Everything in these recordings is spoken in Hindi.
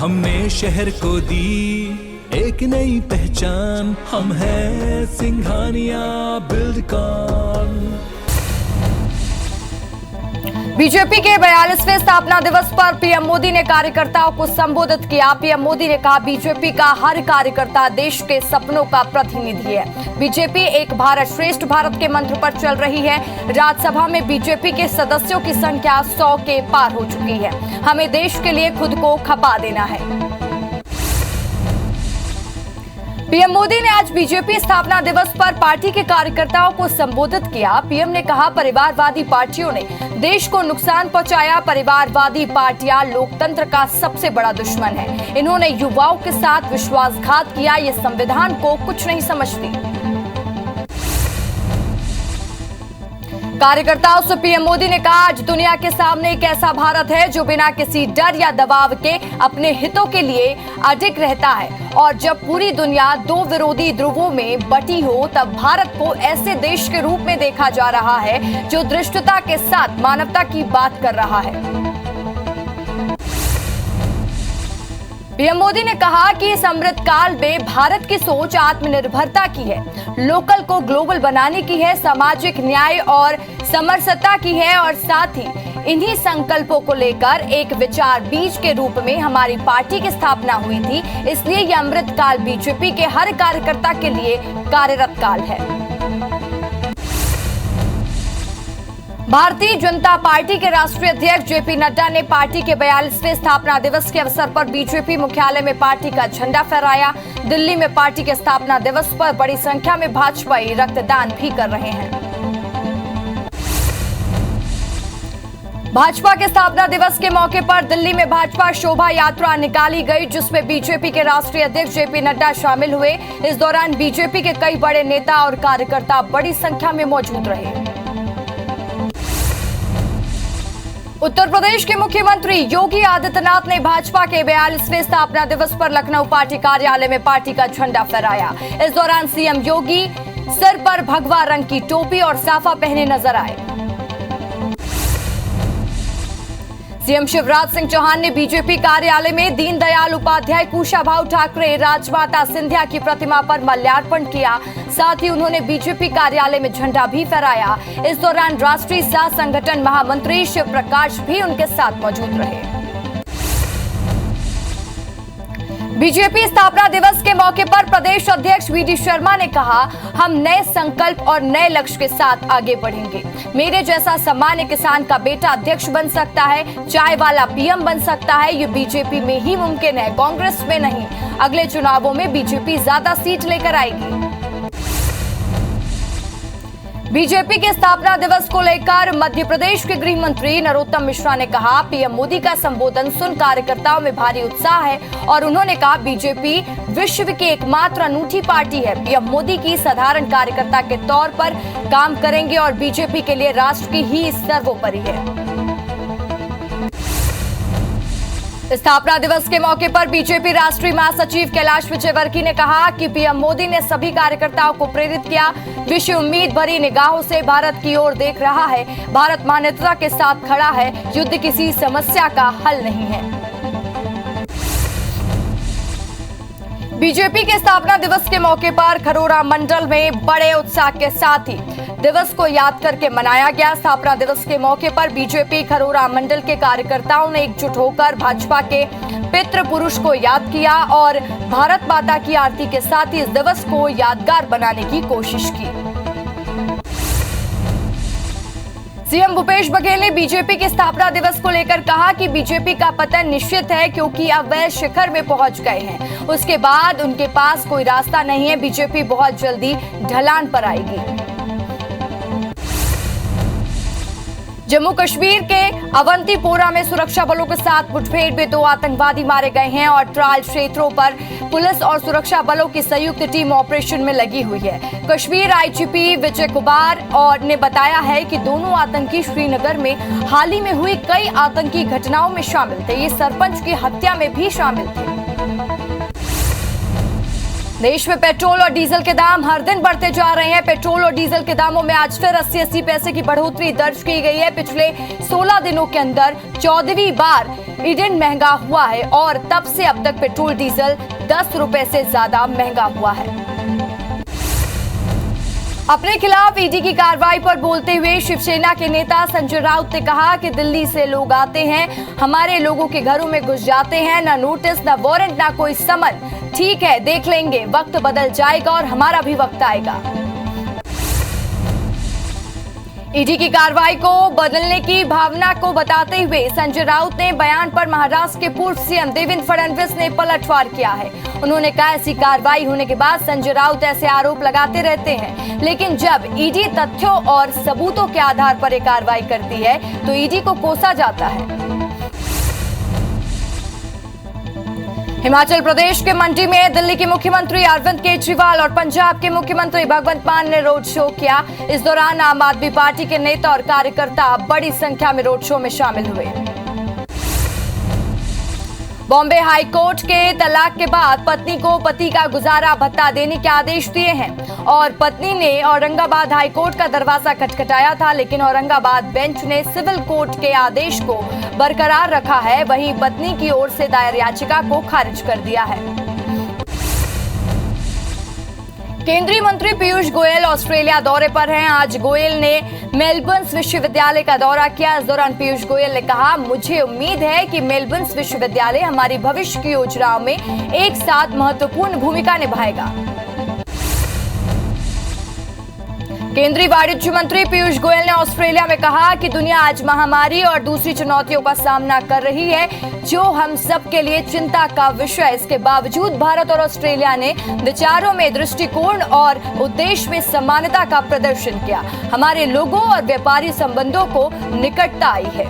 हमने शहर को दी एक नई पहचान, हम हैं सिंघानिया बिल्डकॉन। बीजेपी के 42वें स्थापना दिवस पर पीएम मोदी ने कार्यकर्ताओं को संबोधित किया। पीएम मोदी ने कहा, बीजेपी का हर कार्यकर्ता देश के सपनों का प्रतिनिधि है। बीजेपी एक भारत श्रेष्ठ भारत के मंत्र पर चल रही है। राज्यसभा में बीजेपी के सदस्यों की संख्या 100 के पार हो चुकी है। हमें देश के लिए खुद को खपा देना है। पीएम मोदी ने आज बीजेपी स्थापना दिवस पर पार्टी के कार्यकर्ताओं को संबोधित किया। पीएम ने कहा, परिवारवादी पार्टियों ने देश को नुकसान पहुंचाया। परिवारवादी पार्टियां लोकतंत्र का सबसे बड़ा दुश्मन है। इन्होंने युवाओं के साथ विश्वासघात किया। ये संविधान को कुछ नहीं समझती। कार्यकर्ताओं से पीएम मोदी ने कहा, आज दुनिया के सामने एक ऐसा भारत है जो बिना किसी डर या दबाव के अपने हितों के लिए अडिग रहता है। और जब पूरी दुनिया दो विरोधी ध्रुवों में बटी हो, तब भारत को ऐसे देश के रूप में देखा जा रहा है जो धृष्टता के साथ मानवता की बात कर रहा है। पीएम मोदी ने कहा कि इस अमृत काल में भारत की सोच आत्मनिर्भरता की है, लोकल को ग्लोबल बनाने की है, सामाजिक न्याय और समरसता की है। और साथ ही इन्हीं संकल्पों को लेकर एक विचार बीज के रूप में हमारी पार्टी की स्थापना हुई थी। इसलिए यह अमृत काल बीजेपी के हर कार्यकर्ता के लिए कार्यरत काल है। भारतीय जनता पार्टी के राष्ट्रीय अध्यक्ष जेपी नड्डा ने पार्टी के 42वें स्थापना दिवस के अवसर पर बीजेपी मुख्यालय में पार्टी का झंडा फहराया। दिल्ली में पार्टी के स्थापना दिवस पर बड़ी संख्या में भाजपाई रक्तदान भी कर रहे हैं। भाजपा के स्थापना दिवस के मौके पर दिल्ली में भाजपा शोभा यात्रा निकाली गई, जिसमें बीजेपी के राष्ट्रीय अध्यक्ष जेपी नड्डा शामिल हुए। इस दौरान बीजेपी के कई बड़े नेता और कार्यकर्ता बड़ी संख्या में मौजूद रहे। उत्तर प्रदेश के मुख्यमंत्री योगी आदित्यनाथ ने भाजपा के 42वें स्थापना दिवस पर लखनऊ पार्टी कार्यालय में पार्टी का झंडा फहराया। इस दौरान सीएम योगी सिर पर भगवा रंग की टोपी और साफा पहने नजर आए। सीएम शिवराज सिंह चौहान ने बीजेपी कार्यालय में दीनदयाल उपाध्याय, कुशाभाऊ ठाकरे, राजमाता सिंधिया की प्रतिमा पर माल्यार्पण किया। साथ ही उन्होंने बीजेपी कार्यालय में झंडा भी फहराया। इस दौरान राष्ट्रीय सह संगठन महामंत्री शिव प्रकाश भी उनके साथ मौजूद रहे। बीजेपी स्थापना दिवस के मौके पर प्रदेश अध्यक्ष वीडी शर्मा ने कहा, हम नए संकल्प और नए लक्ष्य के साथ आगे बढ़ेंगे। मेरे जैसा सामान्य किसान का बेटा अध्यक्ष बन सकता है, चाय वाला पीएम बन सकता है। ये बीजेपी में ही मुमकिन है, कांग्रेस में नहीं। अगले चुनावों में बीजेपी ज्यादा सीट लेकर आएगी। बीजेपी के स्थापना दिवस को लेकर मध्य प्रदेश के गृह मंत्री नरोत्तम मिश्रा ने कहा, पीएम मोदी का संबोधन सुन कार्यकर्ताओं में भारी उत्साह है। और उन्होंने कहा, बीजेपी विश्व की एकमात्र अनूठी पार्टी है। पीएम मोदी की साधारण कार्यकर्ता के तौर पर काम करेंगे और बीजेपी के लिए राष्ट्र की ही सर्वोपरि है। स्थापना दिवस के मौके पर बीजेपी राष्ट्रीय महासचिव कैलाश विजयवर्गीय ने कहा कि पीएम मोदी ने सभी कार्यकर्ताओं को प्रेरित किया। विश्व उम्मीद भरी निगाहों से भारत की ओर देख रहा है। भारत मानवता के साथ खड़ा है, युद्ध किसी समस्या का हल नहीं है। बीजेपी के स्थापना दिवस के मौके पर खरोरा मंडल में बड़े उत्साह के साथ ही दिवस को याद करके मनाया गया। स्थापना दिवस के मौके पर बीजेपी खरोरा मंडल के कार्यकर्ताओं ने एकजुट होकर भाजपा के पितृ पुरुष को याद किया और भारत माता की आरती के साथ ही इस दिवस को यादगार बनाने की कोशिश की। सीएम भूपेश बघेल ने बीजेपी के स्थापना दिवस को लेकर कहा कि बीजेपी का पतन निश्चित है, क्योंकि अब वह शिखर में पहुंच गए हैं। उसके बाद उनके पास कोई रास्ता नहीं है। बीजेपी बहुत जल्दी ढलान पर आएगी। जम्मू कश्मीर के अवंतीपोरा में सुरक्षा बलों के साथ मुठभेड़ में 2 आतंकवादी मारे गए हैं और ट्राल क्षेत्रों पर पुलिस और सुरक्षा बलों की संयुक्त टीम ऑपरेशन में लगी हुई है। कश्मीर आईजीपी विजय कुमार और ने बताया है कि दोनों आतंकी श्रीनगर में हाल ही में हुई कई आतंकी घटनाओं में शामिल थे। ये सरपंच की हत्या में भी शामिल थे। देश में पेट्रोल और डीजल के दाम हर दिन बढ़ते जा रहे हैं। पेट्रोल और डीजल के दामों में आज फिर 80-80 पैसे की बढ़ोतरी दर्ज की गई है। पिछले 16 दिनों के अंदर 14वीं बार ईंधन महंगा हुआ है और तब से अब तक पेट्रोल डीजल 10 रुपए से ज्यादा महंगा हुआ है। अपने खिलाफ ईडी की कार्रवाई पर बोलते हुए शिवसेना के नेता संजय राउत ने कहा कि दिल्ली से लोग आते हैं, हमारे लोगों के घरों में घुस जाते हैं, ना नोटिस, ना वारंट, ना कोई समन। ठीक है, देख लेंगे, वक्त बदल जाएगा और हमारा भी वक्त आएगा। ईडी की कार्रवाई को बदलने की भावना को बताते हुए संजय राउत ने बयान पर महाराष्ट्र के पूर्व सीएम देवेंद्र फडणवीस ने पलटवार किया है। उन्होंने कहा, ऐसी कार्रवाई होने के बाद संजय राउत ऐसे आरोप लगाते रहते हैं, लेकिन जब ईडी तथ्यों और सबूतों के आधार पर एक कार्रवाई करती है तो ईडी को कोसा जाता है। हिमाचल प्रदेश के मंडी में दिल्ली के मुख्यमंत्री अरविंद केजरीवाल और पंजाब के मुख्यमंत्री भगवंत मान ने रोड शो किया। इस दौरान आम आदमी पार्टी के नेता और कार्यकर्ता बड़ी संख्या में रोड शो में शामिल हुए। बॉम्बे हाई कोर्ट के तलाक के बाद पत्नी को पति का गुजारा भत्ता देने के आदेश दिए हैं और पत्नी ने औरंगाबाद हाई कोर्ट का दरवाजा खटखटाया था, लेकिन औरंगाबाद बेंच ने सिविल कोर्ट के आदेश को बरकरार रखा है। वहीं पत्नी की ओर से दायर याचिका को खारिज कर दिया है। केंद्रीय मंत्री पीयूष गोयल ऑस्ट्रेलिया दौरे पर हैं। आज गोयल ने मेलबर्न विश्वविद्यालय का दौरा किया। इस दौरान पीयूष गोयल ने कहा, मुझे उम्मीद है कि मेलबर्न विश्वविद्यालय हमारी भविष्य की योजनाओं में एक साथ महत्वपूर्ण भूमिका निभाएगा। केंद्रीय वाणिज्य मंत्री पीयूष गोयल ने ऑस्ट्रेलिया में कहा कि दुनिया आज महामारी और दूसरी चुनौतियों का सामना कर रही है, जो हम सब के लिए चिंता का विषय। इसके बावजूद भारत और ऑस्ट्रेलिया ने विचारों में, दृष्टिकोण और उद्देश्य में समानता का प्रदर्शन किया। हमारे लोगों और व्यापारी संबंधों को निकटता आई है।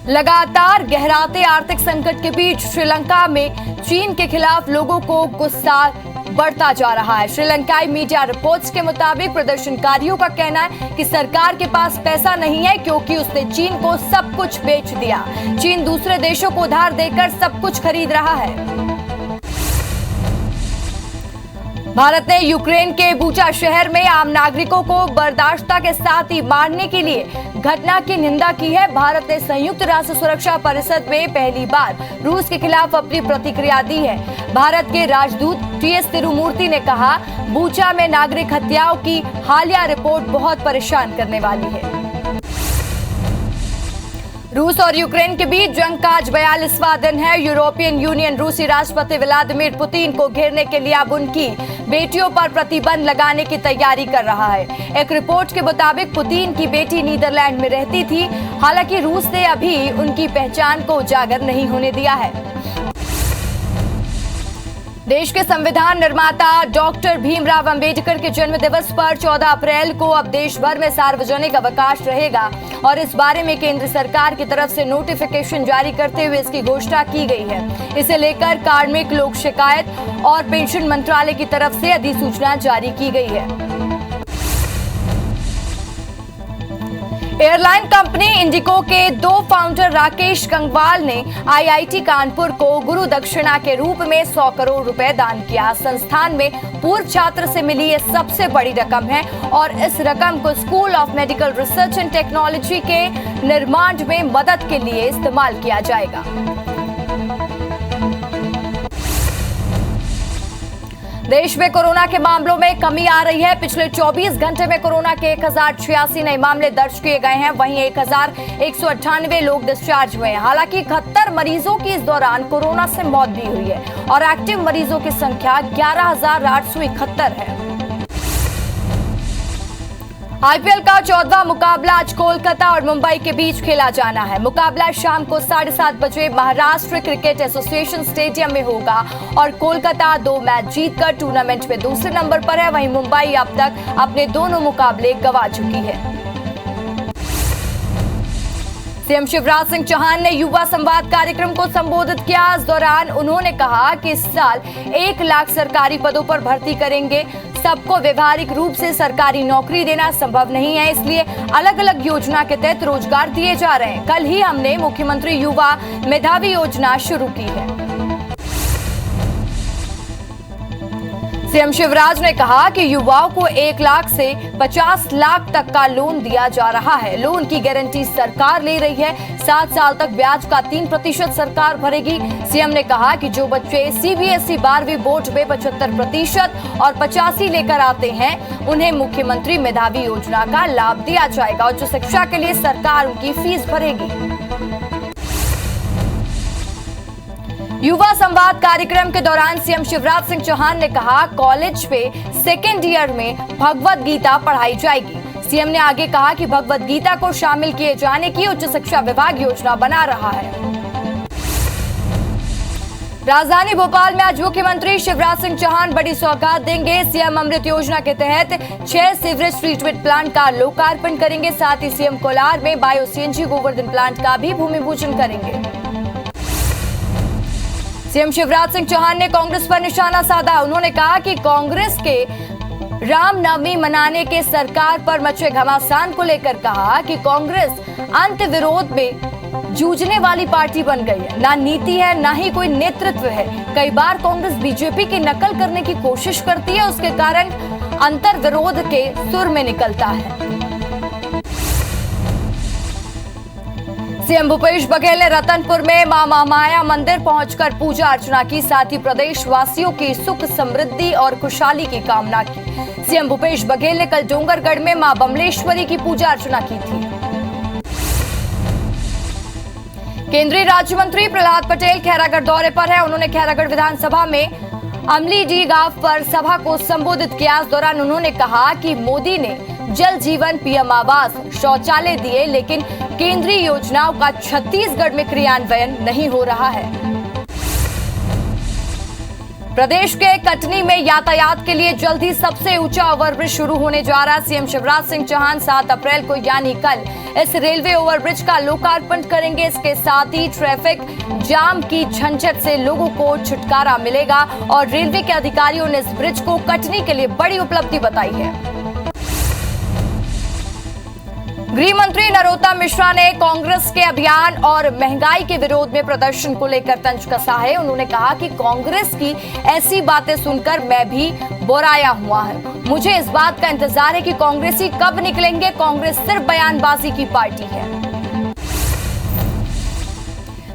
लगातार गहराते आर्थिक संकट के बीच श्रीलंका में चीन के खिलाफ लोगों को गुस्सा बढ़ता जा रहा है। श्रीलंकाई मीडिया रिपोर्ट्स के मुताबिक प्रदर्शनकारियों का कहना है कि सरकार के पास पैसा नहीं है क्योंकि उसने चीन को सब कुछ बेच दिया। चीन दूसरे देशों को उधार देकर सब कुछ खरीद रहा है। भारत ने यूक्रेन के बूचा शहर में आम नागरिकों को बर्दाश्त के साथ ही मारने के लिए घटना की निंदा की है। भारत ने संयुक्त राष्ट्र सुरक्षा परिषद में पहली बार रूस के खिलाफ अपनी प्रतिक्रिया दी है। भारत के राजदूत टीएस तिरुमूर्ति ने कहा, बूचा में नागरिक हत्याओं की हालिया रिपोर्ट बहुत परेशान करने वाली है। रूस और यूक्रेन के बीच जंग का आज 42वां दिन है। यूरोपियन यूनियन रूसी राष्ट्रपति व्लादिमीर पुतिन को घेरने के लिए अब उनकी बेटियों पर प्रतिबंध लगाने की तैयारी कर रहा है। एक रिपोर्ट के मुताबिक पुतिन की बेटी नीदरलैंड में रहती थी। हालांकि रूस ने अभी उनकी पहचान को उजागर नहीं होने दिया है। देश के संविधान निर्माता डॉक्टर भीमराव अंबेडकर के जन्म दिवस पर 14 अप्रैल को अब देश भर में सार्वजनिक अवकाश रहेगा और इस बारे में केंद्र सरकार की तरफ से नोटिफिकेशन जारी करते हुए इसकी घोषणा की गई है। इसे लेकर कार्मिक, लोक शिकायत और पेंशन मंत्रालय की तरफ से अधिसूचना जारी की गई है। एयरलाइन कंपनी इंडिगो के 2 फाउंडर राकेश गंगवाल ने आईआईटी कानपुर को गुरु दक्षिणा के रूप में 100 करोड़ रुपए दान किया। संस्थान में पूर्व छात्र से मिली ये सबसे बड़ी रकम है और इस रकम को school of medical research and technology के निर्माण में मदद के लिए इस्तेमाल किया जाएगा। देश में कोरोना के मामलों में कमी आ रही है। पिछले 24 घंटे में कोरोना के 1086 नए मामले दर्ज किए गए हैं। वहीं 1198 लोग डिस्चार्ज हुए हैं। हालांकि 71 मरीजों की इस दौरान कोरोना से मौत भी हुई है और एक्टिव मरीजों की संख्या 11,871 है। आईपीएल का 14वां मुकाबला आज कोलकाता और मुंबई के बीच खेला जाना है। मुकाबला शाम को 7:30 बजे महाराष्ट्र क्रिकेट एसोसिएशन स्टेडियम में होगा और कोलकाता 2 मैच जीतकर टूर्नामेंट में दूसरे नंबर पर है। वहीं मुंबई अब तक अपने दोनों मुकाबले गंवा चुकी है। सीएम शिवराज सिंह चौहान ने युवा संवाद कार्यक्रम को संबोधित किया। इस दौरान उन्होंने कहा कि इस साल 1 लाख सरकारी पदों पर भर्ती करेंगे। सबको व्यवहारिक रूप से सरकारी नौकरी देना संभव नहीं है, इसलिए अलग अलग योजना के तहत रोजगार दिए जा रहे हैं। कल ही हमने मुख्यमंत्री युवा मेधावी योजना शुरू की है। सीएम शिवराज ने कहा कि युवाओं को 1 लाख से 50 लाख तक का लोन दिया जा रहा है। लोन की गारंटी सरकार ले रही है। 7 साल तक ब्याज का 3% सरकार भरेगी। सीएम ने कहा कि जो बच्चे सीबीएसई 12वीं बोर्ड में 75% और 85 लेकर आते हैं, उन्हें मुख्यमंत्री मेधावी योजना का लाभ दिया जाएगा। उच्च शिक्षा के लिए सरकार उनकी फीस भरेगी। युवा संवाद कार्यक्रम के दौरान सीएम शिवराज सिंह चौहान ने कहा, कॉलेज में सेकेंड ईयर में भगवत गीता पढ़ाई जाएगी। सीएम ने आगे कहा कि भगवत गीता को शामिल किए जाने की उच्च शिक्षा विभाग योजना बना रहा है। राजधानी भोपाल में आज मुख्यमंत्री शिवराज सिंह चौहान बड़ी सौगात देंगे। सीएम अमृत योजना के तहत 6 सीवरेज ट्रीटमेंट प्लांट का लोकार्पण करेंगे। साथ ही सीएम कोलार में बायो सीएनजी गोवर्धन प्लांट का भी भूमि पूजन करेंगे। सीएम शिवराज सिंह चौहान ने कांग्रेस पर निशाना साधा। उन्होंने कहा कि कांग्रेस के रामनवमी मनाने के सरकार पर मचे घमासान को लेकर कहा कि कांग्रेस अंत विरोध में जूझने वाली पार्टी बन गई है। ना नीति है, ना ही कोई नेतृत्व है। कई बार कांग्रेस बीजेपी की नकल करने की कोशिश करती है, उसके कारण अंतर विरोध के सुर में निकलता है। सीएम भूपेश बघेल ने रतनपुर में मां महामाया मंदिर पहुंचकर पूजा अर्चना की। साथ ही प्रदेशवासियों की सुख समृद्धि और खुशहाली की कामना की। सीएम भूपेश बघेल ने कल डोंगरगढ़ में मां बमलेश्वरी की पूजा अर्चना की थी। केंद्रीय राज्य मंत्री प्रहलाद पटेल खैरागढ़ दौरे पर है। उन्होंने खैरागढ़ विधानसभा में अमलीडी गांव पर सभा को संबोधित किया। इस दौरान उन्होंने कहा कि मोदी ने जल जीवन, पीएम आवास, शौचालय दिए, लेकिन केंद्रीय योजनाओं का छत्तीसगढ़ में क्रियान्वयन नहीं हो रहा है। प्रदेश के कटनी में यातायात के लिए जल्द ही सबसे ऊंचा ओवरब्रिज शुरू होने जा रहा है। सीएम शिवराज सिंह चौहान 7 अप्रैल को यानी कल इस रेलवे ओवरब्रिज का लोकार्पण करेंगे। इसके साथ ही ट्रैफिक जाम की झंझट से लोगों को छुटकारा मिलेगा और रेलवे के अधिकारियों ने इस ब्रिज को कटनी के लिए बड़ी उपलब्धि बताई है। गृह मंत्री नरोत्तम मिश्रा ने कांग्रेस के अभियान और महंगाई के विरोध में प्रदर्शन को लेकर तंज कसा है। उन्होंने कहा कि कांग्रेस की ऐसी बातें सुनकर मैं भी बोराया हुआ है। मुझे इस बात का इंतजार है कि कांग्रेसी कब निकलेंगे। कांग्रेस सिर्फ बयानबाजी की पार्टी है।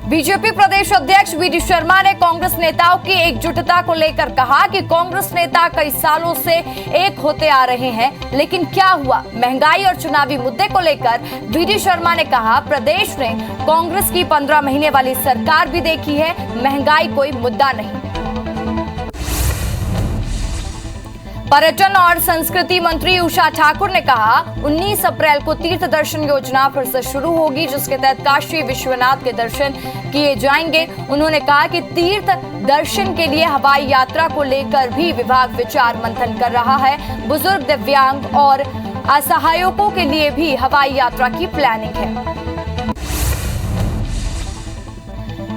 बीजेपी प्रदेश अध्यक्ष वी.डी. शर्मा ने कांग्रेस नेताओं की एकजुटता को लेकर कहा कि कांग्रेस नेता कई सालों से एक होते आ रहे हैं, लेकिन क्या हुआ? महंगाई और चुनावी मुद्दे को लेकर वी.डी. शर्मा ने कहा, प्रदेश ने कांग्रेस की 15 महीने वाली सरकार भी देखी है, महंगाई कोई मुद्दा नहीं। पर्यटन और संस्कृति मंत्री उषा ठाकुर ने कहा, 19 अप्रैल को तीर्थ दर्शन योजना फिर से शुरू होगी, जिसके तहत काशी विश्वनाथ के दर्शन किए जाएंगे। उन्होंने कहा कि तीर्थ दर्शन के लिए हवाई यात्रा को लेकर भी विभाग विचार मंथन कर रहा है। बुजुर्ग, दिव्यांग और असहायों के लिए भी हवाई यात्रा की प्लानिंग है।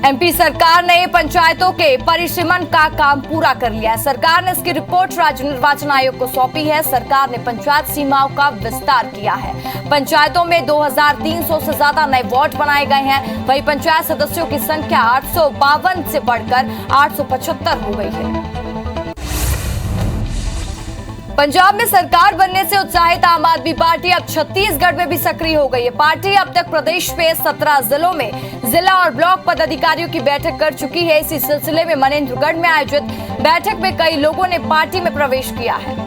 एमपी सरकार ने पंचायतों के परिसीमन का काम पूरा कर लिया है। सरकार ने इसकी रिपोर्ट राज्य निर्वाचन आयोग को सौंपी है। सरकार ने पंचायत सीमाओं का विस्तार किया है। पंचायतों में 2300 से ज्यादा नए वार्ड बनाए गए हैं। वहीं पंचायत सदस्यों की संख्या 852 से बढ़कर 875 हो गई है। पंजाब में सरकार बनने से उत्साहित आम आदमी पार्टी अब छत्तीसगढ़ में भी सक्रिय हो गई है। पार्टी अब तक प्रदेश में 17 जिलों में जिला और ब्लॉक पदाधिकारियों की बैठक कर चुकी है। इसी सिलसिले में मनेंद्रगढ़ में आयोजित बैठक में कई लोगों ने पार्टी में प्रवेश किया है।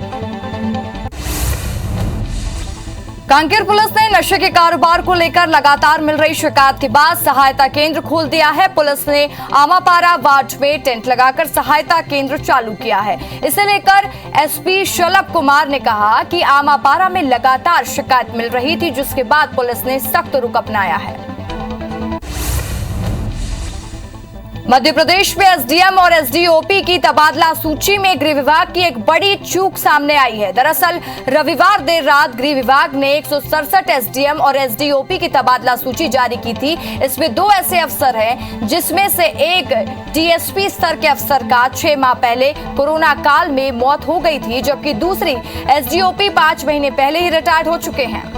कांकेर पुलिस ने नशे के कारोबार को लेकर लगातार मिल रही शिकायत के बाद सहायता केंद्र खोल दिया है। पुलिस ने आमापारा वार्ड में टेंट लगाकर सहायता केंद्र चालू किया है। इसे लेकर एसपी शलभ कुमार ने कहा कि आमापारा में लगातार शिकायत मिल रही थी, जिसके बाद पुलिस ने सख्त रुख अपनाया है। मध्य प्रदेश में एसडीएम और एसडीओपी की तबादला सूची में गृह विभाग की एक बड़ी चूक सामने आई है। दरअसल रविवार देर रात गृह विभाग ने 167 एसडीएम और एसडीओपी की तबादला सूची जारी की थी। इसमें 2 ऐसे अफसर हैं जिसमें से एक डीएसपी स्तर के अफसर का 6 माह पहले कोरोना काल में मौत हो गई थी, जबकि दूसरी एसडीओपी 5 महीने पहले ही रिटायर्ड हो चुके हैं।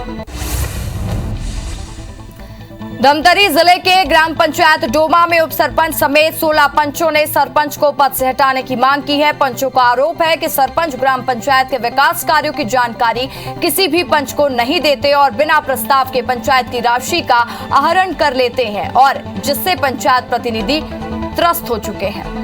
धमतरी जिले के ग्राम पंचायत डोमा में उप सरपंच समेत 16 पंचों ने सरपंच को पद से हटाने की मांग की है। पंचों का आरोप है कि सरपंच ग्राम पंचायत के विकास कार्यों की जानकारी किसी भी पंच को नहीं देते और बिना प्रस्ताव के पंचायत की राशि का आहरण कर लेते हैं और जिससे पंचायत प्रतिनिधि त्रस्त हो चुके हैं।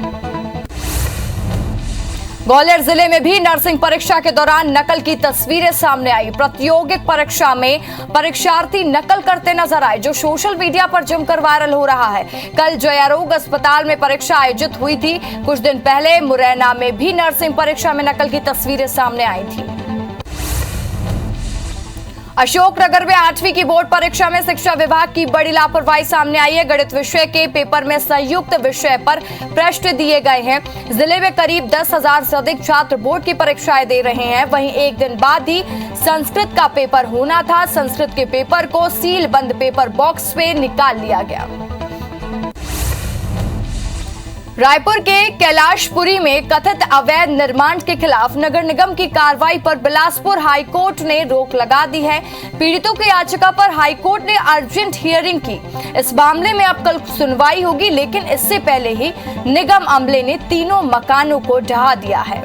ग्वालियर जिले में भी नर्सिंग परीक्षा के दौरान नकल की तस्वीरें सामने आई। प्रायोगिक परीक्षा में परीक्षार्थी नकल करते नजर आए, जो सोशल मीडिया पर जमकर वायरल हो रहा है। कल जयारोग अस्पताल में परीक्षा आयोजित हुई थी। कुछ दिन पहले मुरैना में भी नर्सिंग परीक्षा में नकल की तस्वीरें सामने आई थी। अशोकनगर में 8वीं की बोर्ड परीक्षा में शिक्षा विभाग की बड़ी लापरवाही सामने आई है। गणित विषय के पेपर में संयुक्त विषय पर प्रश्न दिए गए हैं। जिले में करीब 10,000 से अधिक छात्र बोर्ड की परीक्षाएं दे रहे हैं। वहीं एक दिन बाद ही संस्कृत का पेपर होना था। संस्कृत के पेपर को सील बंद पेपर बॉक्स में निकाल लिया गया। रायपुर के कैलाशपुरी में कथित अवैध निर्माण के खिलाफ नगर निगम की कार्रवाई पर बिलासपुर हाईकोर्ट ने रोक लगा दी है। पीड़ितों की याचिका पर हाईकोर्ट ने अर्जेंट हियरिंग की। इस मामले में अब कल सुनवाई होगी, लेकिन इससे पहले ही निगम अमले ने तीनों मकानों को ढहा दिया है।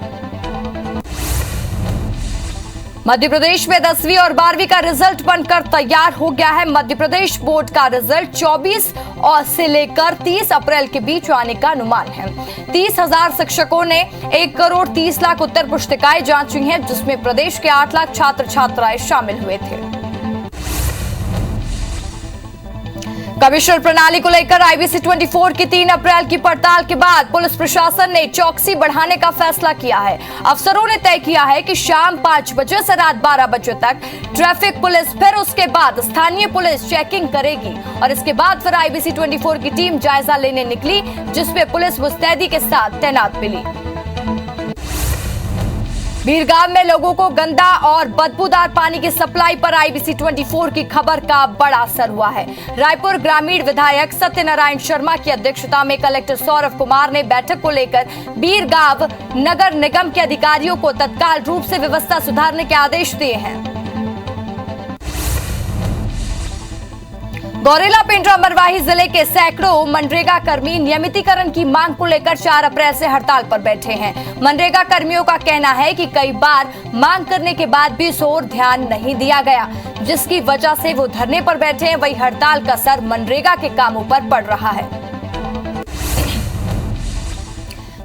मध्य प्रदेश में 10वीं और 12वीं का रिजल्ट बनकर तैयार हो गया है। मध्य प्रदेश बोर्ड का रिजल्ट 24 और से लेकर 30 अप्रैल के बीच आने का अनुमान है। 30,000 शिक्षकों ने 1 करोड़ 30 लाख उत्तर पुस्तिकाएं जांची हैं, जिसमें प्रदेश के 8 लाख छात्र छात्राएं शामिल हुए थे। कमिश्नर प्रणाली को लेकर IBC 24 की 3 अप्रैल की पड़ताल के बाद पुलिस प्रशासन ने चौकसी बढ़ाने का फैसला किया है। अफसरों ने तय किया है कि शाम 5 बजे से रात 12 बजे तक ट्रैफिक पुलिस, फिर उसके बाद स्थानीय पुलिस चेकिंग करेगी और इसके बाद फिर IBC 24 की टीम जायजा लेने निकली, जिसमें पुलिस मुस्तैदी के साथ तैनात मिली। बीरगांव में लोगों को गंदा और बदबूदार पानी की सप्लाई पर IBC 24 की खबर का बड़ा असर हुआ है। रायपुर ग्रामीण विधायक सत्यनारायण शर्मा की अध्यक्षता में कलेक्टर सौरभ कुमार ने बैठक को लेकर बीरगांव नगर निगम के अधिकारियों को तत्काल रूप से व्यवस्था सुधारने के आदेश दिए हैं। गौरेला पेंड्रा मरवाही जिले के सैकड़ों मनरेगा कर्मी नियमितीकरण की मांग को लेकर 4 अप्रैल से हड़ताल पर बैठे हैं। मनरेगा कर्मियों का कहना है कि कई बार मांग करने के बाद भी इस ओर ध्यान नहीं दिया गया, जिसकी वजह से वो धरने पर बैठे हैं। वही हड़ताल का असर मनरेगा के कामों पर पड़ रहा है।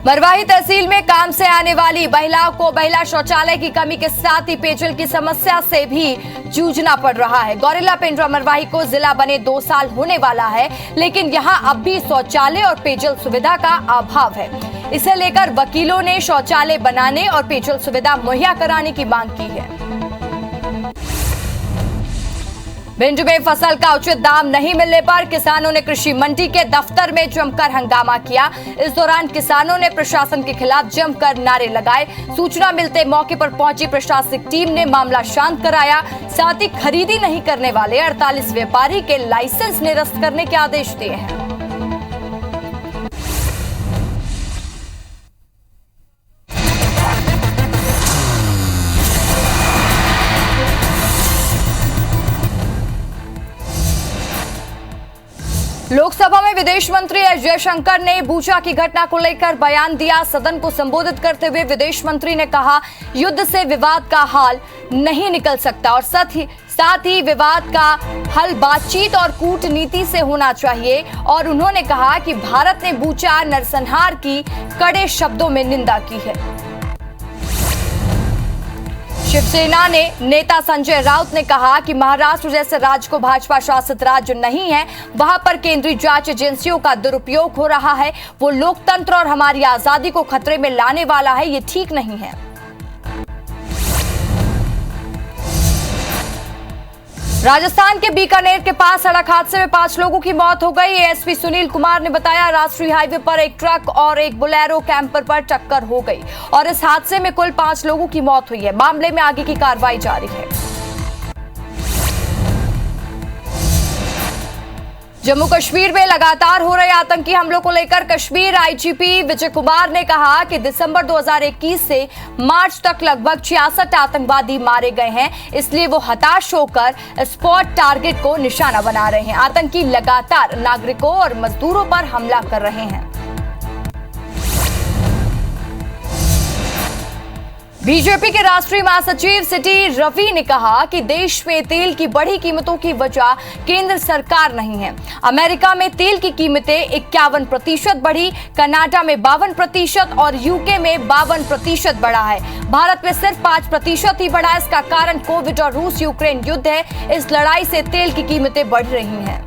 मरवाही तहसील में काम से आने वाली महिलाओं को महिला शौचालय की कमी के साथ ही पेयजल की समस्या से भी जूझना पड़ रहा है। गौरेला पेंड्रा मरवाही को जिला बने 2 साल होने वाला है, लेकिन यहां अब भी शौचालय और पेयजल सुविधा का अभाव है। इसे लेकर वकीलों ने शौचालय बनाने और पेयजल सुविधा मुहैया कराने की मांग की है। भिंड में फसल का उचित दाम नहीं मिलने पर किसानों ने कृषि मंडी के दफ्तर में जमकर हंगामा किया। इस दौरान किसानों ने प्रशासन के खिलाफ जमकर नारे लगाए। सूचना मिलते मौके पर पहुंची प्रशासनिक टीम ने मामला शांत कराया। साथ ही खरीदी नहीं करने वाले 48 व्यापारी के लाइसेंस निरस्त करने के आदेश दिए हैं। लोकसभा में विदेश मंत्री एस जयशंकर ने बूचा की घटना को लेकर बयान दिया। सदन को संबोधित करते हुए विदेश मंत्री ने कहा, युद्ध से विवाद का हल नहीं निकल सकता और साथ ही विवाद का हल बातचीत और कूटनीति से होना चाहिए। और उन्होंने कहा कि भारत ने बूचा नरसंहार की कड़े शब्दों में निंदा की है। शिवसेना ने नेता संजय राउत ने कहा कि महाराष्ट्र जैसे राज्य को भाजपा शासित राज्य नहीं है, वहां पर केंद्रीय जांच एजेंसियों का दुरुपयोग हो रहा है। वो लोकतंत्र और हमारी आजादी को खतरे में लाने वाला है, ये ठीक नहीं है। राजस्थान के बीकानेर के पास सड़क हादसे में 5 लोगों की मौत हो गई। एएसपी सुनील कुमार ने बताया, राष्ट्रीय हाईवे पर एक ट्रक और एक बोलेरो कैंपर पर टक्कर हो गई और इस हादसे में कुल 5 लोगों की मौत हुई है। मामले में आगे की कार्रवाई जारी है। जम्मू कश्मीर में लगातार हो रहे आतंकी हमलों को लेकर कश्मीर आईजीपी विजय कुमार ने कहा कि दिसंबर 2021 से मार्च तक लगभग 66 आतंकवादी मारे गए हैं, इसलिए वो हताश होकर स्पॉट टारगेट को निशाना बना रहे हैं। आतंकी लगातार नागरिकों और मजदूरों पर हमला कर रहे हैं। बीजेपी के राष्ट्रीय महासचिव सिटी रवि ने कहा कि देश में तेल की बढ़ी कीमतों की वजह केंद्र सरकार नहीं है। अमेरिका में तेल की कीमतें 51% बढ़ी, कनाडा में 52% और यूके में 52% बढ़ा है। भारत में सिर्फ 5% ही बढ़ा है। इसका कारण कोविड और रूस यूक्रेन युद्ध है। इस लड़ाई से तेल की कीमतें बढ़ रही हैं।